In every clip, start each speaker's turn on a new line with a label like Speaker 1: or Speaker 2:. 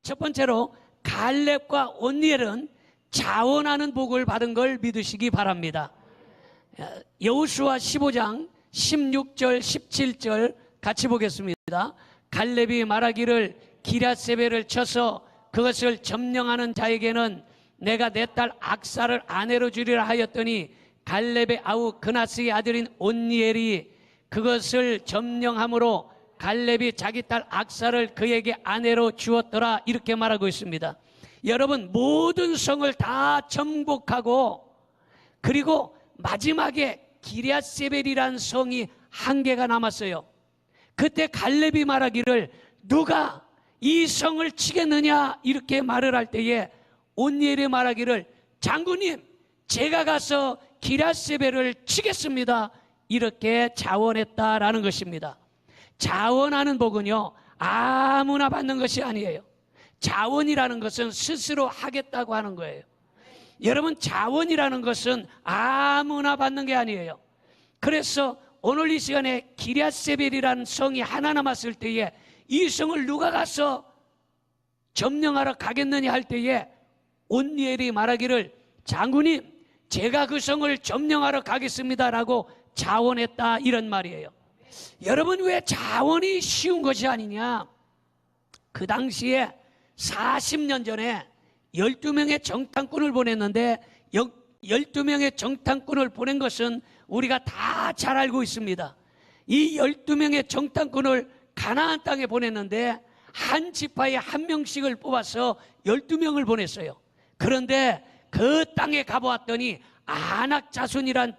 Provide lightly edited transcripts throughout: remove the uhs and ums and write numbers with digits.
Speaker 1: 첫 번째로 갈렙과 온니엘은 자원하는 복을 받은 걸 믿으시기 바랍니다. 여호수아 15장 16절 17절 같이 보겠습니다. 갈렙이 말하기를 기럇세벨을 쳐서 그것을 점령하는 자에게는 내가 내 딸 악사를 아내로 주리라 하였더니 갈렙의 아우 그나스의 아들인 온니엘이 그것을 점령함으로 갈렙이 자기 딸 악사를 그에게 아내로 주었더라. 이렇게 말하고 있습니다. 여러분, 모든 성을 다 정복하고 그리고 마지막에 기럇세벨이라는 성이 한 개가 남았어요. 그때 갈렙이 말하기를 누가 이 성을 치겠느냐 이렇게 말을 할 때에 온니엘이 말하기를 장군님, 제가 가서 기럇세벨을 치겠습니다. 이렇게 자원했다라는 것입니다. 자원하는 복은요, 아무나 받는 것이 아니에요. 자원이라는 것은 스스로 하겠다고 하는 거예요. 여러분, 자원이라는 것은 아무나 받는 게 아니에요. 그래서 오늘 이 시간에 기럇세벨이라는 성이 하나 남았을 때에 이 성을 누가 가서 점령하러 가겠느냐 할 때에 온니엘이 말하기를 장군님, 제가 그 성을 점령하러 가겠습니다라고 자원했다, 이런 말이에요. 여러분, 왜 자원이 쉬운 것이 아니냐? 그 당시에 40년 전에 12명의 정탐꾼을 보냈는데 12명의 정탐꾼을 보낸 것은 우리가 다 잘 알고 있습니다. 이 12명의 정탐꾼을 가나안 땅에 보냈는데 한 지파에 한 명씩을 뽑아서 12명을 보냈어요. 그런데 그 땅에 가보았더니 아낙 자손이란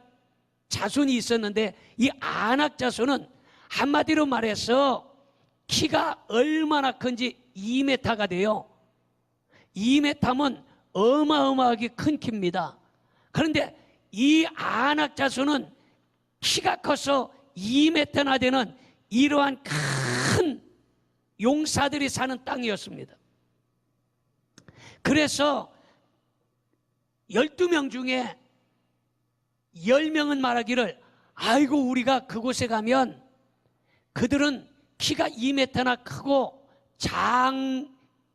Speaker 1: 자손이 있었는데 이 아낙 자손은 한마디로 말해서 키가 얼마나 큰지 2m가 돼요. 2m면 어마어마하게 큰 키입니다. 그런데 이 아낙 자손은 키가 커서 2m나 되는 이러한 큰 용사들이 사는 땅이었습니다. 그래서 12명 중에 10명은 말하기를 아이고, 우리가 그곳에 가면 그들은 키가 2m나 크고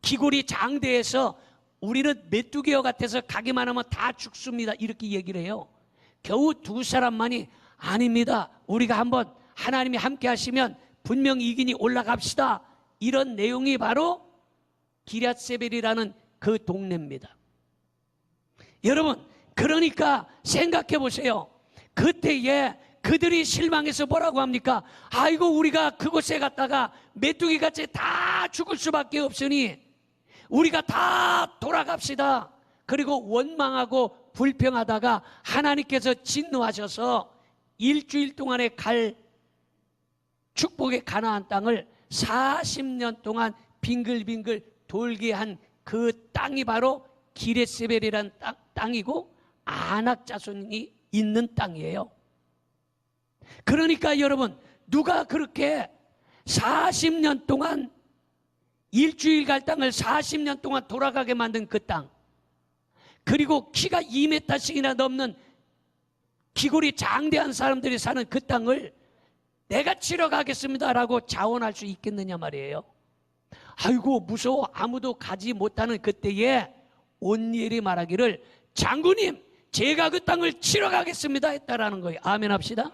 Speaker 1: 기골이 장대해서 우리는 메뚜기와 같아서 가기만 하면 다 죽습니다. 이렇게 얘기를 해요. 겨우 두 사람만이 아닙니다, 우리가 한번 하나님이 함께 하시면 분명히 이기니 올라갑시다. 이런 내용이 바로 기럇세벨이라는 그 동네입니다. 여러분, 그러니까 생각해 보세요. 그때에 그들이 실망해서 뭐라고 합니까? 아이고, 우리가 그곳에 갔다가 메뚜기같이 다 죽을 수밖에 없으니 우리가 다 돌아갑시다. 그리고 원망하고 불평하다가 하나님께서 진노하셔서 일주일 동안에 갈 축복의 가나안 땅을 40년 동안 빙글빙글 돌게 한 그 땅이 바로 기럇세벨이라는 땅이고 아낙 자손이 있는 땅이에요. 그러니까 여러분, 누가 그렇게 40년 동안 일주일 갈 땅을 40년 동안 돌아가게 만든 그 땅, 그리고 키가 2m씩이나 넘는 기골이 장대한 사람들이 사는 그 땅을 내가 치러 가겠습니다라고 자원할 수 있겠느냐 말이에요. 아이고, 무서워, 아무도 가지 못하는 그때에 온니엘이 말하기를 장군님, 제가 그 땅을 치러 가겠습니다 했다라는 거예요. 아멘 합시다.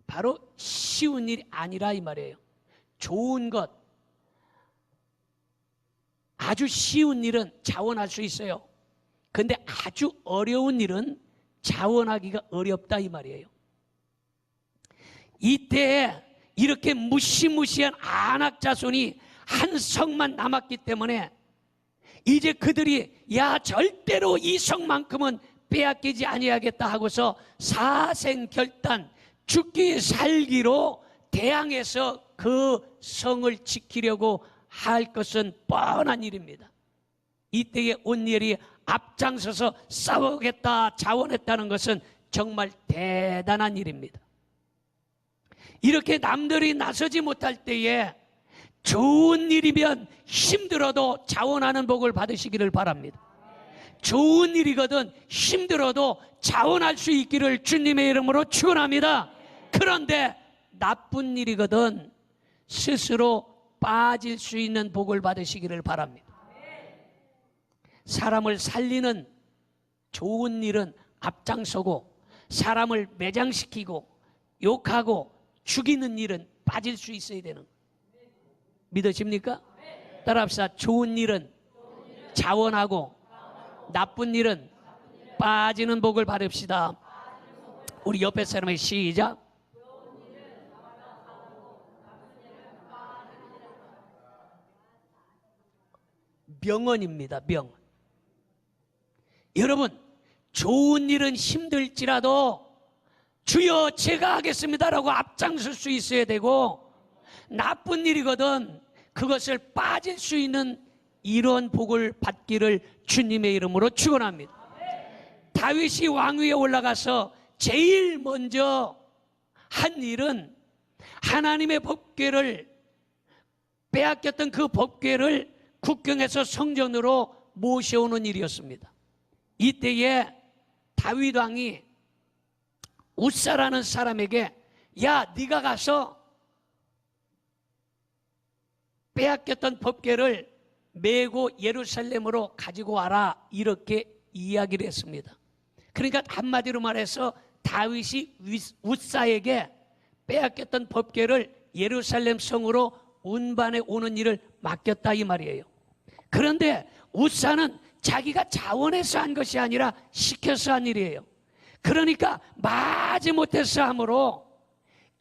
Speaker 1: 바로 쉬운 일이 아니라 이 말이에요. 좋은 것, 아주 쉬운 일은 자원할 수 있어요. 근데 아주 어려운 일은 자원하기가 어렵다 이 말이에요. 이때에 이렇게 무시무시한 아낙 자손이 한 성만 남았기 때문에 이제 그들이 야, 절대로 이 성만큼은 빼앗기지 아니하겠다 하고서 사생결단, 죽기 살기로 대항해서 그 성을 지키려고 할 것은 뻔한 일입니다. 이때에 온니엘이 앞장서서 싸우겠다 자원했다는 것은 정말 대단한 일입니다. 이렇게 남들이 나서지 못할 때에 좋은 일이면 힘들어도 자원하는 복을 받으시기를 바랍니다. 좋은 일이거든 힘들어도 자원할 수 있기를 주님의 이름으로 축원합니다. 그런데 나쁜 일이거든 스스로 빠질 수 있는 복을 받으시기를 바랍니다. 사람을 살리는 좋은 일은 앞장서고 사람을 매장시키고 욕하고 죽이는 일은 빠질 수 있어야 되는 거예요. 믿으십니까? 따라합시다. 좋은 일은 자원하고 나쁜 일은 빠지는 복을 받읍시다. 우리 옆에 사람의 시작. 명언입니다. 명언. 여러분, 좋은 일은 힘들지라도 주여 제가 하겠습니다라고 앞장설 수 있어야 되고, 나쁜 일이거든 그것을 빠질 수 있는 이런 복을 받기를 주님의 이름으로 축원합니다. 다윗이 왕위에 올라가서 제일 먼저 한 일은 하나님의 법궤를 빼앗겼던 그 법궤를 국경에서 성전으로 모셔오는 일이었습니다. 이때에 다윗 왕이 웃사라는 사람에게 야, 네가 가서 빼앗겼던 법궤를 메고 예루살렘으로 가지고 와라, 이렇게 이야기를 했습니다. 그러니까 한마디로 말해서 다윗이 웃사에게 빼앗겼던 법궤를 예루살렘 성으로 운반해 오는 일을 맡겼다 이 말이에요. 그런데 웃사는 자기가 자원해서 한 것이 아니라 시켜서 한 일이에요. 그러니까 마지못해서 함으로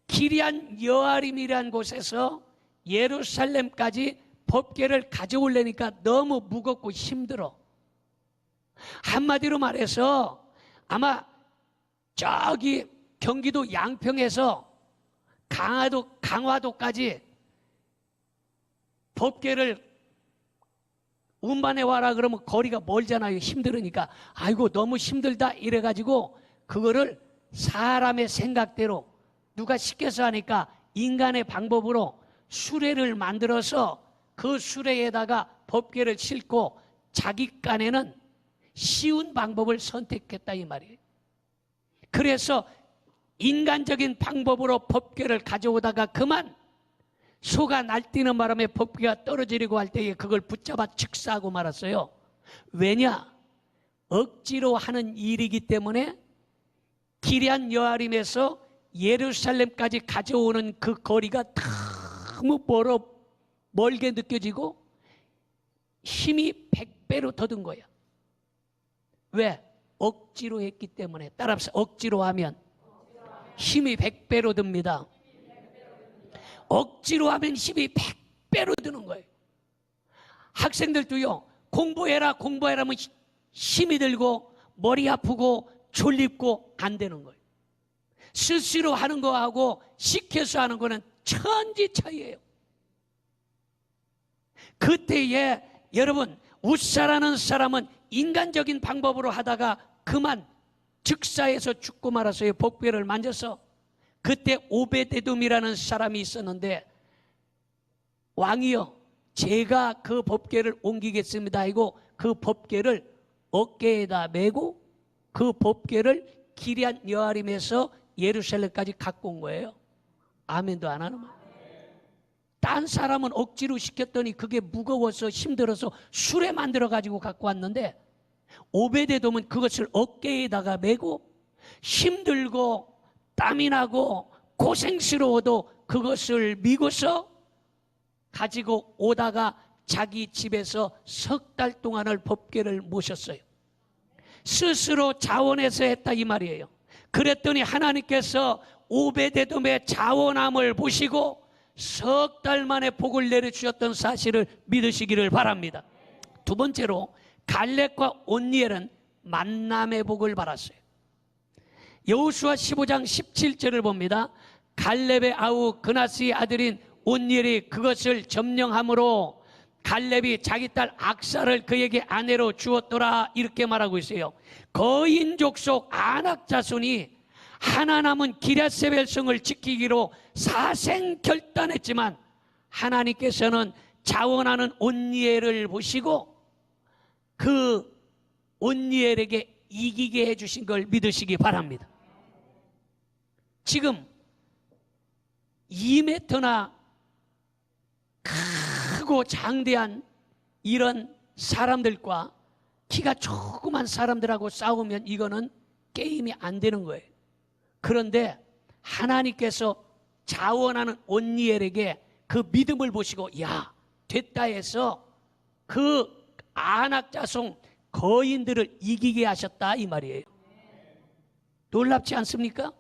Speaker 1: 기럇 여아림이라는 곳에서 예루살렘까지 법궤를 가져오려니까 너무 무겁고 힘들어. 한마디로 말해서 아마 저기 경기도 양평에서 강화도까지 법궤를 운반해 와라 그러면 거리가 멀잖아요. 힘들으니까 아이고 너무 힘들다 이래가지고 그거를 사람의 생각대로 누가 시켜서 하니까 인간의 방법으로 수레를 만들어서 그 수레에다가 법궤를 싣고 자기 깐에는 쉬운 방법을 선택했다 이 말이에요. 그래서 인간적인 방법으로 법궤를 가져오다가 그만 소가 날뛰는 바람에 법궤가 떨어지려고 할 때에 그걸 붙잡아 즉사하고 말았어요. 왜냐? 억지로 하는 일이기 때문에 기럇 여아림에서 예루살렘까지 가져오는 그 거리가 너무 멀게 느껴지고 힘이 100배로 더 든 거야. 왜? 억지로 했기 때문에. 따라서 억지로 하면 힘이 100배로 듭니다. 억지로 하면 힘이 100배로 드는 거예요. 학생들도요, 공부해라 하면 힘이 들고 머리 아프고 졸립고 안 되는 거예요. 스스로 하는 거하고 시켜서 하는 거는 천지 차이예요. 그때에 여러분, 웃사라는 사람은 인간적인 방법으로 하다가 그만 즉사해서 죽고 말았어요. 법궤를 만져서. 그때 오베데돔이라는 사람이 있었는데, 왕이여 제가 그 법궤를 옮기겠습니다 하고 그 법궤를 어깨에다 메고 그 법궤를 기럇 여아림에서 예루살렘까지 갖고 온 거예요. 아멘도 안 하는 말. 딴 사람은 억지로 시켰더니 그게 무거워서 힘들어서 수레 만들어 가지고 갖고 왔는데, 오베데돔은 그것을 어깨에다가 메고 힘들고 땀이 나고 고생스러워도 그것을 미고서 가지고 오다가 자기 집에서 석 달 동안을 법궤를 모셨어요. 스스로 자원해서 했다 이 말이에요. 그랬더니 하나님께서 오베데돔의 자원함을 보시고 석 달 만에 복을 내려주셨던 사실을 믿으시기를 바랍니다. 두 번째로 갈렙과 온니엘은 만남의 복을 받았어요. 여호수아 15장 17절을 봅니다. 갈렙의 아우 그나스의 아들인 온니엘이 그것을 점령함으로 갈렙이 자기 딸 악사를 그에게 아내로 주었더라, 이렇게 말하고 있어요. 거인족 속 아낙 자손이 하나 남은 기럇세벨 성을 지키기로 사생결단했지만 하나님께서는 자원하는 온니엘을 보시고 그 온니엘에게 이기게 해주신 걸 믿으시기 바랍니다. 지금 2m나 크고 장대한 이런 사람들과 키가 조그만 사람들하고 싸우면 이거는 게임이 안 되는 거예요. 그런데 하나님께서 자원하는 온니엘에게 그 믿음을 보시고 야 됐다 해서 그 아낙 자손 거인들을 이기게 하셨다 이 말이에요. 놀랍지 않습니까?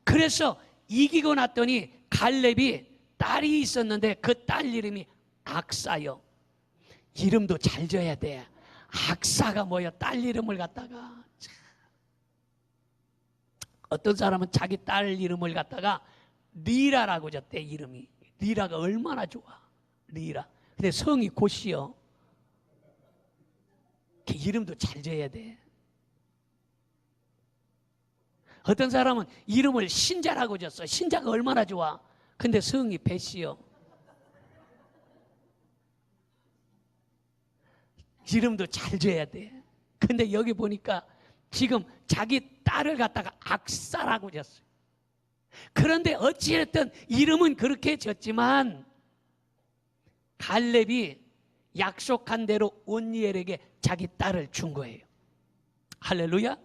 Speaker 1: 그래서 이기고 났더니 갈렙이 딸이 있었는데 그 딸 이름이 악사요. 이름도 잘 져야 돼. 악사가 뭐야? 딸 이름을 갖다가 어떤 사람은 자기 딸 이름을 갖다가 리라라고 졌대. 이름이 리라가 얼마나 좋아. 리라. 근데 성이 곧이요. 그 이름도 잘 져야 돼. 어떤 사람은 이름을 신자라고 졌어. 신자가 얼마나 좋아. 근데 성이 벳이요. 이름도 잘 줘야 돼. 근데 여기 보니까 지금 자기 딸을 갖다가 악사라고 졌어요. 그런데 어찌됐든 이름은 그렇게 졌지만 갈렙이 약속한 대로 온니엘에게 자기 딸을 준 거예요. 할렐루야.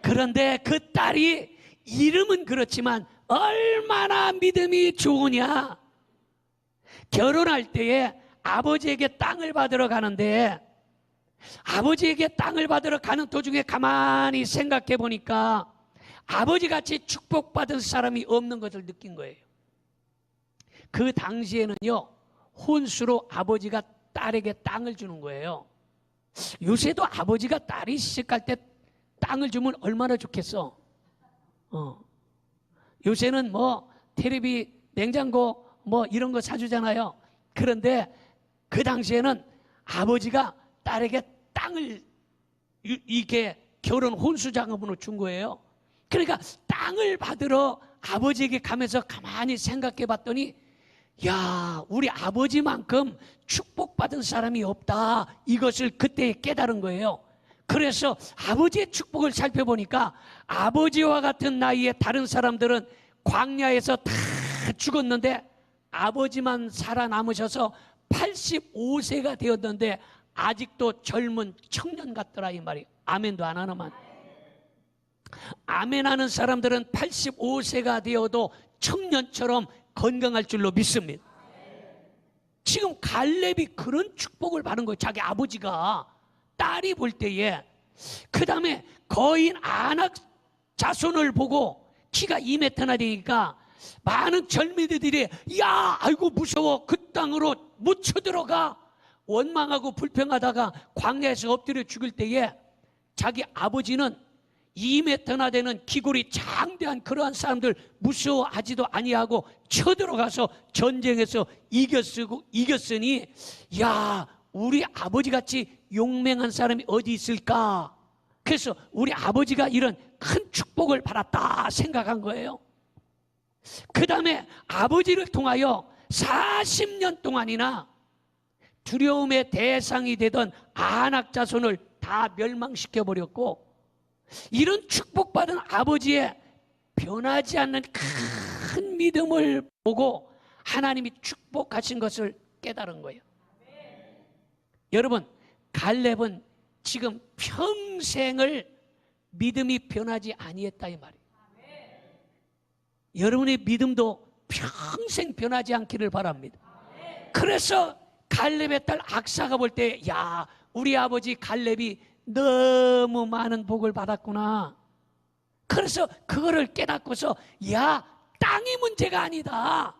Speaker 1: 그런데 그 딸이 이름은 그렇지만 얼마나 믿음이 좋으냐. 결혼할 때에 아버지에게 땅을 받으러 가는데 아버지에게 땅을 받으러 가는 도중에 가만히 생각해 보니까 아버지같이 축복받은 사람이 없는 것을 느낀 거예요. 그 당시에는요 혼수로 아버지가 딸에게 땅을 주는 거예요. 요새도 아버지가 딸이 시집갈 때 땅을 주면 얼마나 좋겠어. 요새는 뭐 텔레비, 냉장고 뭐 이런 거 사주잖아요. 그런데 그 당시에는 아버지가 딸에게 땅을 이렇게 결혼 혼수 자금으로 준 거예요. 그러니까 땅을 받으러 아버지에게 가면서 가만히 생각해 봤더니 야, 우리 아버지만큼 축복받은 사람이 없다. 이것을 그때 깨달은 거예요. 그래서 아버지의 축복을 살펴보니까 아버지와 같은 나이에 다른 사람들은 광야에서 다 죽었는데 아버지만 살아남으셔서 85세가 되었는데 아직도 젊은 청년 같더라 이 말이에요. 아멘도 안 하나만. 아멘하는 사람들은 85세가 되어도 청년처럼 건강할 줄로 믿습니다. 지금 갈렙이 그런 축복을 받은 거예요. 자기 아버지가 딸이 볼 때에. 그 다음에 거인 아낙 자손을 보고 키가 2m나 되니까 많은 젊은이들이 야 아이고 무서워 그 땅으로 못 쳐들어가 원망하고 불평하다가 광야에서 엎드려 죽을 때에 자기 아버지는 2m나 되는 기골이 장대한 그러한 사람들 무서워하지도 아니하고 쳐들어가서 전쟁에서 이겼으니 야 우리 아버지같이 용맹한 사람이 어디 있을까. 그래서 우리 아버지가 이런 큰 축복을 받았다 생각한 거예요. 그 다음에 아버지를 통하여 40년 동안이나 두려움의 대상이 되던 아낙 자손을 다 멸망시켜버렸고 이런 축복받은 아버지의 변하지 않는 큰 믿음을 보고 하나님이 축복하신 것을 깨달은 거예요. 여러분 갈렙은 지금 평생을 믿음이 변하지 아니했다 이 말이에요. 여러분의 믿음도 평생 변하지 않기를 바랍니다. 그래서 갈렙의 딸 악사가 볼 때 야 우리 아버지 갈렙이 너무 많은 복을 받았구나. 그래서 그거를 깨닫고서 야 땅이 문제가 아니다.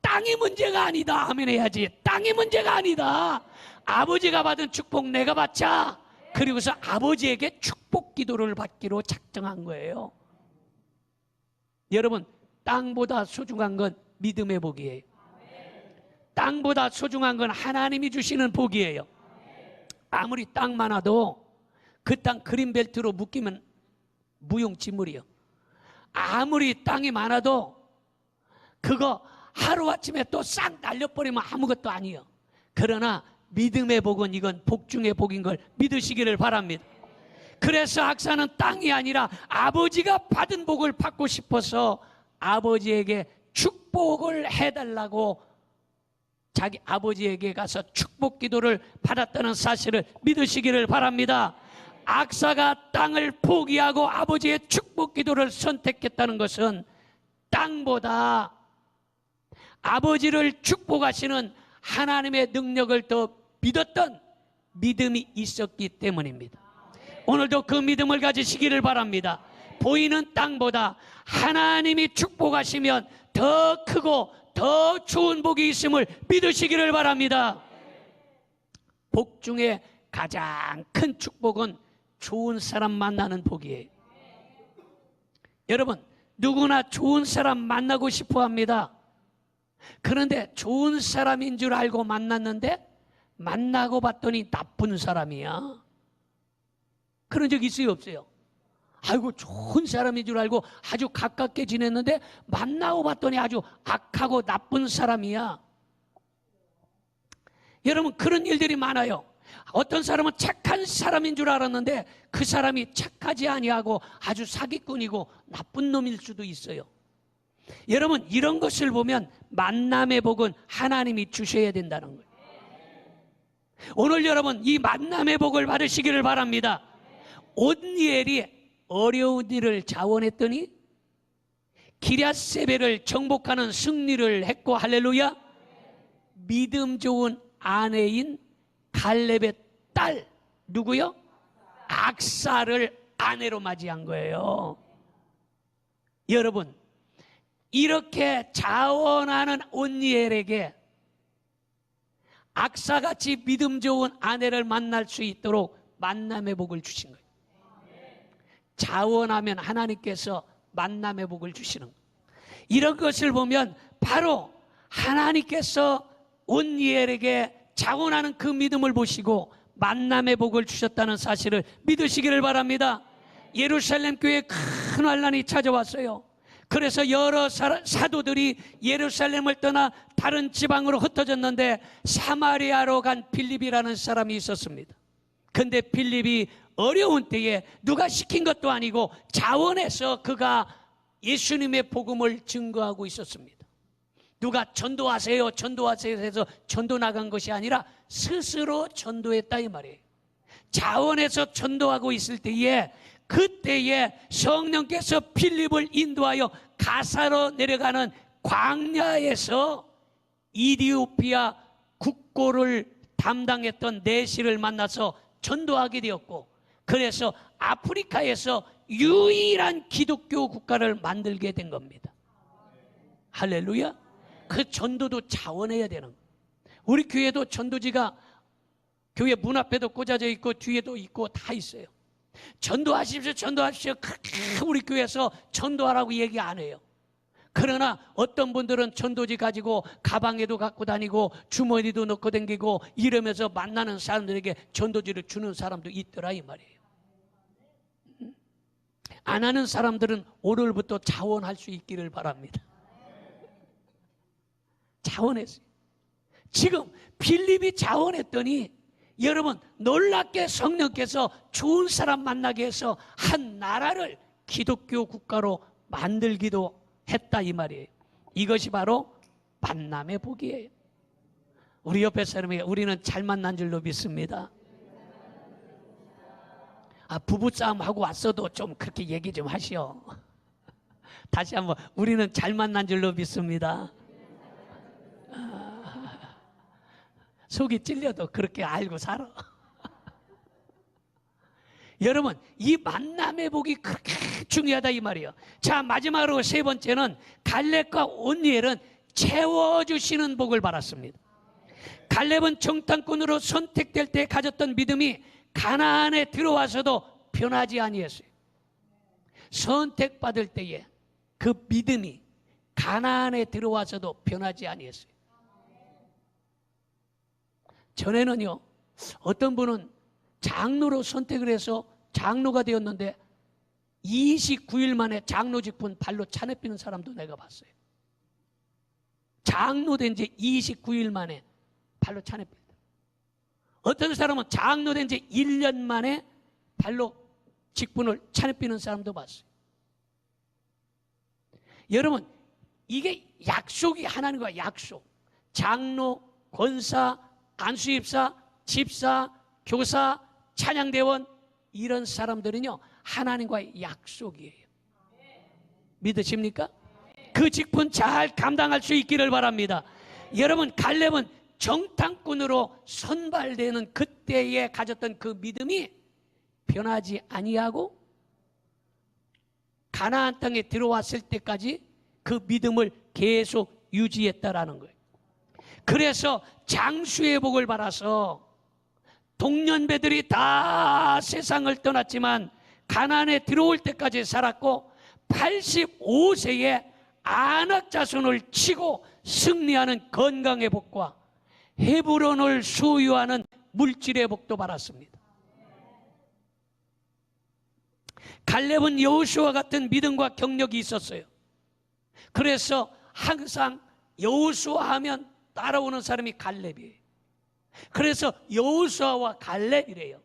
Speaker 1: 땅이 문제가 아니다. 아멘 해야지. 땅이 문제가 아니다. 아버지가 받은 축복 내가 받자. 그리고서 아버지에게 축복 기도를 받기로 작정한 거예요. 여러분 땅보다 소중한 건 믿음의 복이에요. 땅보다 소중한 건 하나님이 주시는 복이에요. 아무리 땅 많아도 그 땅 그린벨트로 묶이면 무용지물이요. 아무리 땅이 많아도 그거 하루아침에 또 싹 날려버리면 아무것도 아니에요. 그러나 믿음의 복은 이건 복 중의 복인 걸 믿으시기를 바랍니다. 그래서 악사는 땅이 아니라 아버지가 받은 복을 받고 싶어서 아버지에게 축복을 해달라고 자기 아버지에게 가서 축복 기도를 받았다는 사실을 믿으시기를 바랍니다. 악사가 땅을 포기하고 아버지의 축복 기도를 선택했다는 것은 땅보다 아버지를 축복하시는 하나님의 능력을 더 믿었던 믿음이 있었기 때문입니다. 오늘도 그 믿음을 가지시기를 바랍니다. 보이는 땅보다 하나님이 축복하시면 더 크고 더 좋은 복이 있음을 믿으시기를 바랍니다. 복 중에 가장 큰 축복은 좋은 사람 만나는 복이에요. 여러분, 누구나 좋은 사람 만나고 싶어 합니다. 그런데 좋은 사람인 줄 알고 만났는데 만나고 봤더니 나쁜 사람이야. 그런 적 있어요, 없어요? 아이고, 좋은 사람인 줄 알고 아주 가깝게 지냈는데 만나고 봤더니 아주 악하고 나쁜 사람이야. 여러분, 그런 일들이 많아요. 어떤 사람은 착한 사람인 줄 알았는데 그 사람이 착하지 아니하고 아주 사기꾼이고 나쁜 놈일 수도 있어요. 여러분, 이런 것을 보면 만남의 복은 하나님이 주셔야 된다는 거예요. 오늘 여러분, 이 만남의 복을 받으시기를 바랍니다. 온니엘이 어려운 일을 자원했더니 기럇세벨을 정복하는 승리를 했고, 할렐루야. 믿음 좋은 아내인 갈렙의 딸, 누구요? 악사를 아내로 맞이한 거예요. 여러분, 이렇게 자원하는 온니엘에게 악사같이 믿음 좋은 아내를 만날 수 있도록 만남의 복을 주신 거예요. 자원하면 하나님께서 만남의 복을 주시는 거예요. 이런 것을 보면 바로 하나님께서 온니엘에게 자원하는 그 믿음을 보시고 만남의 복을 주셨다는 사실을 믿으시기를 바랍니다. 예루살렘 교회에 큰 환난이 찾아왔어요. 그래서 여러 사도들이 예루살렘을 떠나 다른 지방으로 흩어졌는데 사마리아로 간 빌립이라는 사람이 있었습니다. 근데 빌립이 어려운 때에 누가 시킨 것도 아니고 자원해서 그가 예수님의 복음을 증거하고 있었습니다. 누가 전도하세요, 전도하세요 해서 전도 나간 것이 아니라 스스로 전도했다 이 말이에요. 자원해서 전도하고 있을 때에 그때에 성령께서 빌립을 인도하여 가사로 내려가는 광야에서 이디오피아 국고를 담당했던 내시를 만나서 전도하게 되었고, 그래서 아프리카에서 유일한 기독교 국가를 만들게 된 겁니다. 할렐루야. 그 전도도 자원해야 되는 거예요. 우리 교회도 전도지가 교회 문 앞에도 꽂아져 있고 뒤에도 있고 다 있어요. 전도하십시오, 전도하십시오. 그렇게 우리 교회에서 전도하라고 얘기 안 해요. 그러나 어떤 분들은 전도지 가지고 가방에도 갖고 다니고 주머니도 넣고 다니고 이러면서 만나는 사람들에게 전도지를 주는 사람도 있더라 이 말이에요. 안 하는 사람들은 오늘부터 자원할 수 있기를 바랍니다. 자원했어요. 지금 빌립이 자원했더니 여러분, 놀랍게 성령께서 좋은 사람 만나게 해서 한 나라를 기독교 국가로 만들기도 했다 이 말이에요. 이것이 바로 만남의 복이에요. 우리 옆에 사람에게 우리는 잘 만난 줄로 믿습니다. 부부싸움 하고 왔어도 좀 그렇게 얘기 좀 하시오. 다시 한번, 우리는 잘 만난 줄로 믿습니다. 속이 찔려도 그렇게 알고 살아. 여러분, 이 만남의 복이 그렇게 중요하다 이 말이에요. 자, 마지막으로 세 번째는 갈렙과 온니엘은 채워주시는 복을 받았습니다. 갈렙은 정탐꾼으로 선택될 때 가졌던 믿음이 가나안에 들어와서도 변하지 아니했어요. 선택받을 때에 그 믿음이 가나안에 들어와서도 변하지 아니했어요. 전에는요, 어떤 분은 장로로 선택을 해서 장로가 되었는데 29일 만에 장로직분 발로 차내피는 사람도 내가 봤어요. 장로된 지 29일 만에 발로 차내피는. 어떤 사람은 장로된 지 1년 만에 발로 직분을 차내피는 사람도 봤어요. 여러분, 이게 약속이 하나님과 약속. 장로 권사, 안수입사, 집사, 교사, 찬양대원, 이런 사람들은요 하나님과의 약속이에요. 믿으십니까? 그 직분 잘 감당할 수 있기를 바랍니다. 여러분, 갈렙은 정탐꾼으로 선발되는 그때에 가졌던 그 믿음이 변하지 아니하고 가나안 땅에 들어왔을 때까지 그 믿음을 계속 유지했다라는 거예요. 그래서 장수의 복을 받아서 동년배들이 다 세상을 떠났지만 가나안에 들어올 때까지 살았고 85세에 아낙 자손을 치고 승리하는 건강의 복과 헤브론을 소유하는 물질의 복도 받았습니다. 갈렙은 여호수아와 같은 믿음과 경력이 있었어요. 그래서 항상 여호수아 하면 따라오는 사람이 갈렙이에요. 그래서 여호수아와 갈렙이래요.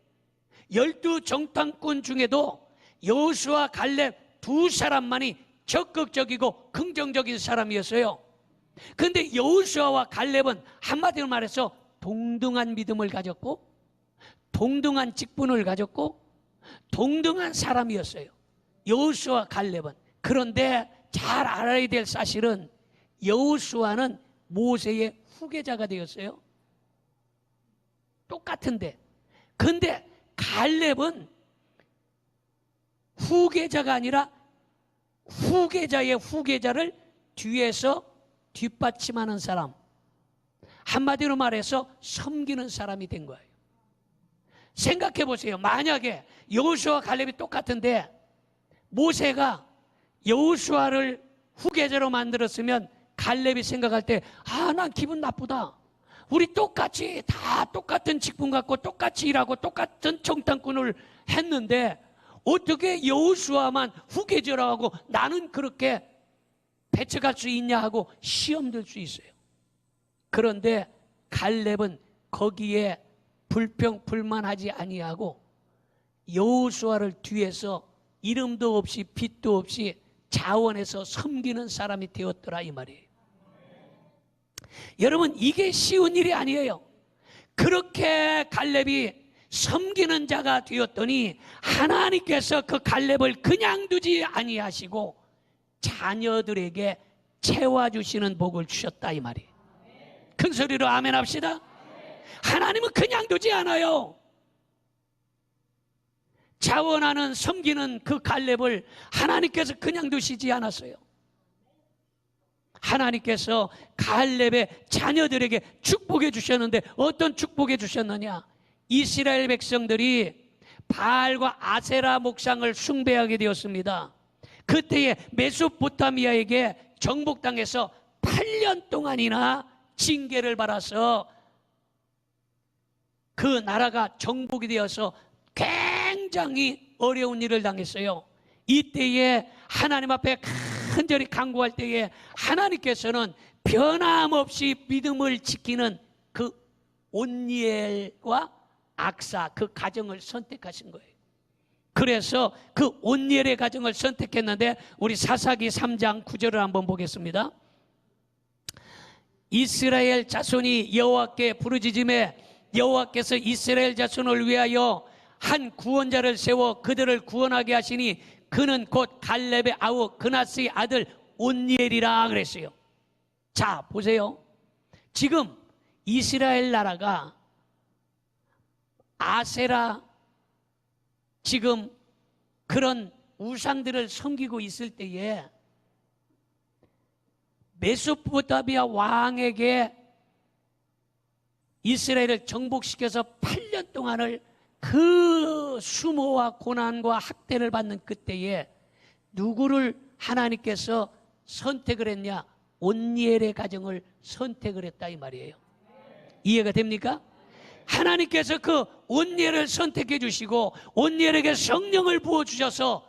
Speaker 1: 12 정탐꾼 중에도 여호수아, 갈렙 두 사람만이 적극적이고 긍정적인 사람이었어요. 그런데 여호수아와 갈렙은 한마디로 말해서 동등한 믿음을 가졌고 동등한 직분을 가졌고 동등한 사람이었어요. 여호수아, 갈렙은. 그런데 잘 알아야 될 사실은 여호수아는 모세의 후계자가 되었어요. 똑같은데. 근데 갈렙은 후계자가 아니라 후계자의 후계자를 뒤에서 뒷받침하는 사람, 한마디로 말해서 섬기는 사람이 된 거예요. 생각해 보세요. 만약에 여호수아와 갈렙이 똑같은데 모세가 여호수아를 후계자로 만들었으면 갈렙이 생각할 때 난 기분 나쁘다. 우리 똑같이 다 똑같은 직분 갖고 똑같이 일하고 똑같은 정탐꾼을 했는데 어떻게 여호수아만 후계자라고 하고 나는 그렇게 배척할 수 있냐 하고 시험 들 수 있어요. 그런데 갈렙은 거기에 불평 불만하지 아니하고 여호수아를 뒤에서 이름도 없이 빛도 없이 자원해서 섬기는 사람이 되었더라, 이 말이에요. 여러분, 이게 쉬운 일이 아니에요. 그렇게 갈렙이 섬기는 자가 되었더니 하나님께서 그 갈렙을 그냥 두지 아니하시고 자녀들에게 채워주시는 복을 주셨다, 이 말이에요. 큰 소리로 아멘 합시다. 하나님은 그냥 두지 않아요. 자원하는 섬기는 그 갈렙을 하나님께서 그냥 두시지 않았어요. 하나님께서 갈렙의 자녀들에게 축복해 주셨는데 어떤 축복해 주셨느냐? 이스라엘 백성들이 바알과 아세라 목상을 숭배하게 되었습니다. 그때에 메소포타미아에게 정복당해서 8년 동안이나 징계를 받아서 그 나라가 정복이 되어서 굉장히 어려운 일을 당했어요. 이때에 하나님 앞에 간절히 간구할 때에 하나님께서는 변함없이 믿음을 지키는 그 온니엘과 악사, 그 가정을 선택하신 거예요. 그래서 그 온니엘의 가정을 선택했는데 우리 사사기 3장 9절을 한번 보겠습니다. 이스라엘 자손이 여호와께 부르짖음에 여호와께서 이스라엘 자손을 위하여 한 구원자를 세워 그들을 구원하게 하시니 그는 곧 갈렙의 아우 그나스의 아들 온니엘이라 그랬어요. 자, 보세요. 지금 이스라엘 나라가 아세라 지금 그런 우상들을 섬기고 있을 때에 메소포타미아 왕에게 이스라엘을 정복시켜서 8년 동안을 그 수모와 고난과 학대를 받는 그때에 누구를 하나님께서 선택을 했냐? 온니엘의 가정을 선택을 했다, 이 말이에요. 이해가 됩니까? 하나님께서 그 온니엘을 선택해 주시고 온니엘에게 성령을 부어주셔서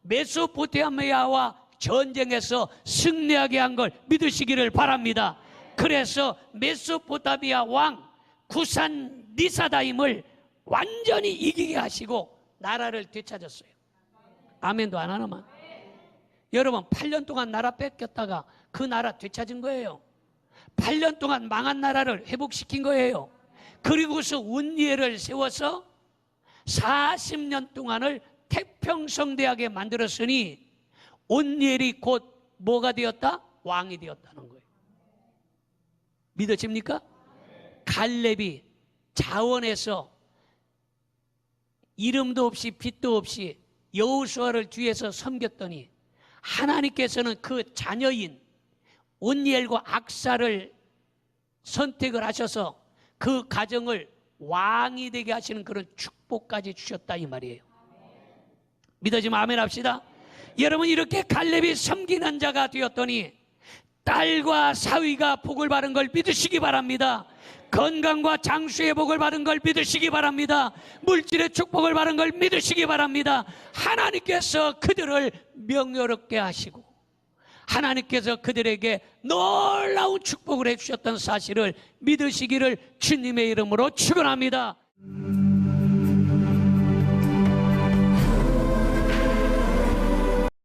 Speaker 1: 메소포타미아와 전쟁에서 승리하게 한 걸 믿으시기를 바랍니다. 그래서 메소포타미아 왕 구산 리사다임을 완전히 이기게 하시고 나라를 되찾았어요. 아멘도 안 하나만. 여러분, 8년 동안 나라 뺏겼다가 그 나라 되찾은 거예요. 8년 동안 망한 나라를 회복시킨 거예요. 그리고서 온니엘을 세워서 40년 동안을 태평성대하게 만들었으니 온니엘이 곧 뭐가 되었다? 왕이 되었다는 거예요. 믿어집니까? 갈렙이 자원해서 이름도 없이 빛도 없이 여호수아를 뒤에서 섬겼더니 하나님께서는 그 자녀인 온니엘과 악사를 선택을 하셔서 그 가정을 왕이 되게 하시는 그런 축복까지 주셨다 이 말이에요. 믿어지면 아멘 합시다. 여러분, 이렇게 갈렙이 섬기는 자가 되었더니 딸과 사위가 복을 받은 걸 믿으시기 바랍니다. 건강과 장수의 복을 받은 걸 믿으시기 바랍니다. 물질의 축복을 받은 걸 믿으시기 바랍니다. 하나님께서 그들을 명예롭게 하시고 하나님께서 그들에게 놀라운 축복을 해주셨던 사실을 믿으시기를 주님의 이름으로 축원합니다.